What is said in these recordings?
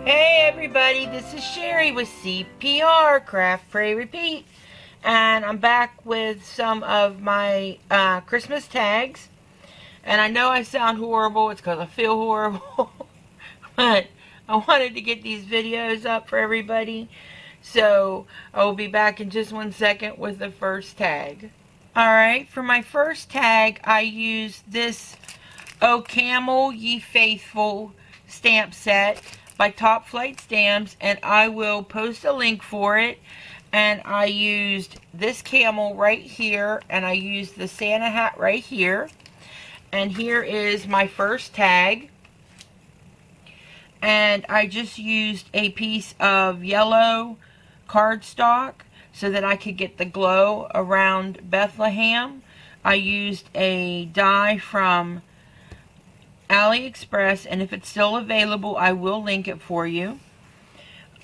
Hey everybody, this is Sherry with CPR, Craft, Pray, Repeat. And I'm back with some of my Christmas tags. And I know I sound horrible, it's because I feel horrible. But I wanted to get these videos up for everybody. So I will be back in just 1 second with the first tag. Alright, for my first tag, I used this O Camel Ye Faithful stamp set by Top Flight Stamps, and I will post a link for it. And I used this camel right here, and I used the Santa hat right here. And here is my first tag. And I just used a piece of yellow cardstock so that I could get the glow around Bethlehem. I used a die from AliExpress, and if it's still available, I will link it for you.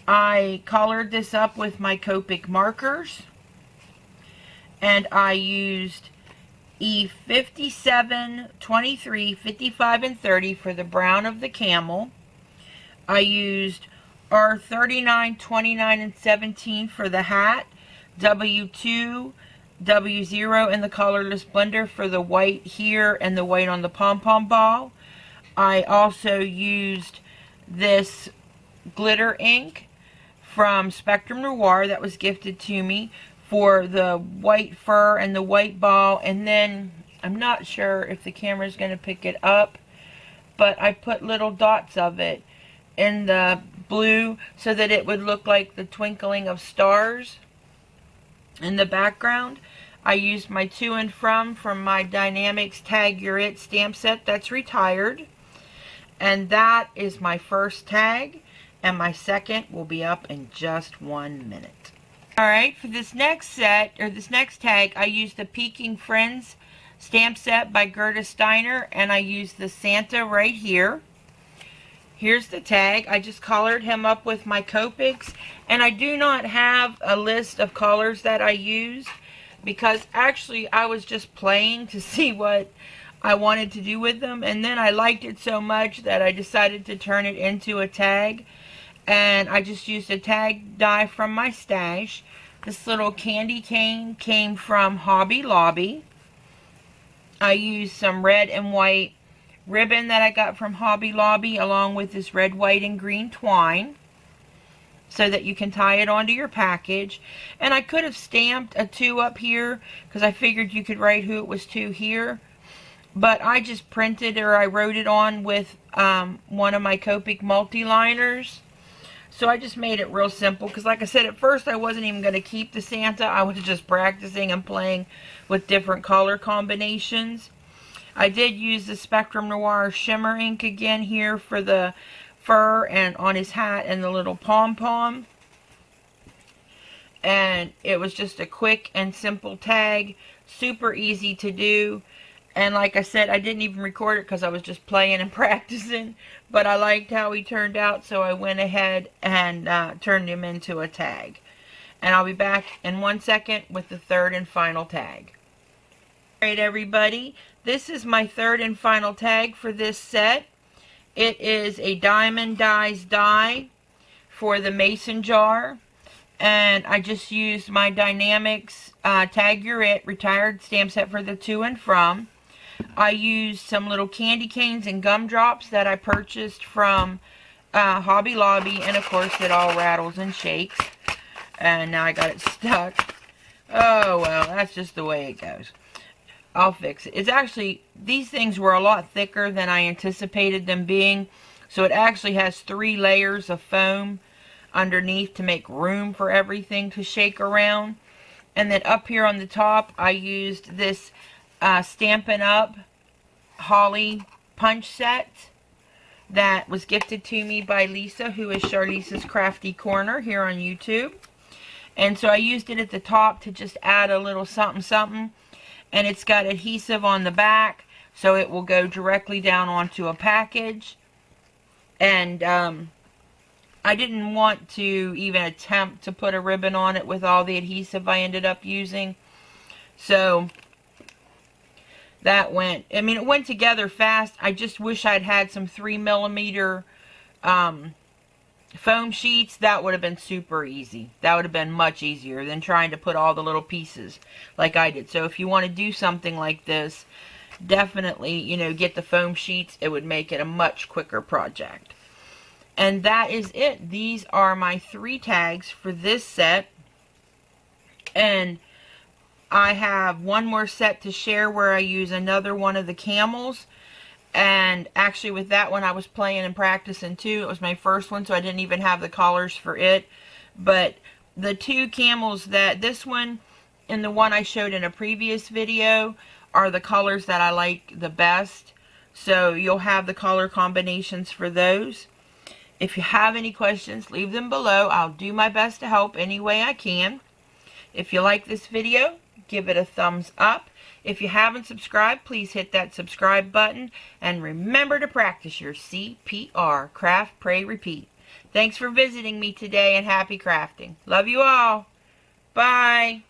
I colored this up with my Copic markers, and I used E57, 23, 55, and 30 for the brown of the camel. I used R39, 29, and 17 for the hat, W2, W0 in the colorless blender for the white here and the white on the pom-pom ball. I also used this glitter ink from Spectrum Noir that was gifted to me for the white fur and the white ball. And then, I'm not sure if the camera is going to pick it up, but I put little dots of it in the blue so that it would look like the twinkling of stars in the background. I used my to and from my Dynamics Tag Your It stamp set that's retired. And that is my first tag, and my second will be up in just 1 minute. Alright, for this next set, or this next tag, I used the Peking Friends stamp set by Gerda Steiner, and I used the Santa right here. Here's the tag. I just colored him up with my Copics, and I do not have a list of colors that I used, because actually I was just playing to see what I wanted to do with them, and then I liked it so much that I decided to turn it into a tag. And I just used a tag die from my stash. This little candy cane came from Hobby Lobby. I used some red and white ribbon that I got from Hobby Lobby, along with this red, white, and green twine, so that you can tie it onto your package. And I could have stamped a 2 up here, because I figured you could write who it was to here. But I just printed, or I wrote it on with one of my Copic multi-liners. So I just made it real simple, because like I said, at first I wasn't even going to keep the Santa. I was just practicing and playing with different color combinations. I did use the Spectrum Noir shimmer ink again here for the fur and on his hat and the little pom-pom. And it was just a quick and simple tag, super easy to do. And like I said, I didn't even record it because I was just playing and practicing. But I liked how he turned out, so I went ahead and turned him into a tag. And I'll be back in 1 second with the third and final tag. Alright everybody, this is my third and final tag for this set. It is a Diamond Dies die for the mason jar. And I just used my Dynamics Tag Your It retired stamp set for the to and from. I used some little candy canes and gumdrops that I purchased from Hobby Lobby, and of course it all rattles and shakes. And now I got it stuck. Oh well, that's just the way it goes. I'll fix it. It's actually, these things were a lot thicker than I anticipated them being, so it actually has 3 layers of foam underneath to make room for everything to shake around. And then up here on the top, I used this Stampin' Up! Holly punch set that was gifted to me by Lisa, who is Charlisa's Crafty Corner here on YouTube. And so I used it at the top to just add a little something something. And it's got adhesive on the back, so it will go directly down onto a package. And I didn't want to even attempt to put a ribbon on it with all the adhesive I ended up using. So that went, I mean, it went together fast. I just wish I'd had some 3mm foam sheets, that would have been super easy. That would have been much easier than trying to put all the little pieces like I did. So if you want to do something like this, definitely, you know, get the foam sheets. It would make it a much quicker project. And that is it. These are my 3 tags for this set. And I have one more set to share where I use another one of the camels. And actually with that one I was playing and practicing too. It was my first one, so I didn't even have the collars for it. But the 2 camels, that this one and the one I showed in a previous video, are the colors that I like the best. So you'll have the color combinations for those. If you have any questions, leave them below. I'll do my best to help any way I can. If you like this video, give it a thumbs up. If you haven't subscribed, please hit that subscribe button. And remember to practice your CPR. Craft, pray, repeat. Thanks for visiting me today, and happy crafting. Love you all. Bye.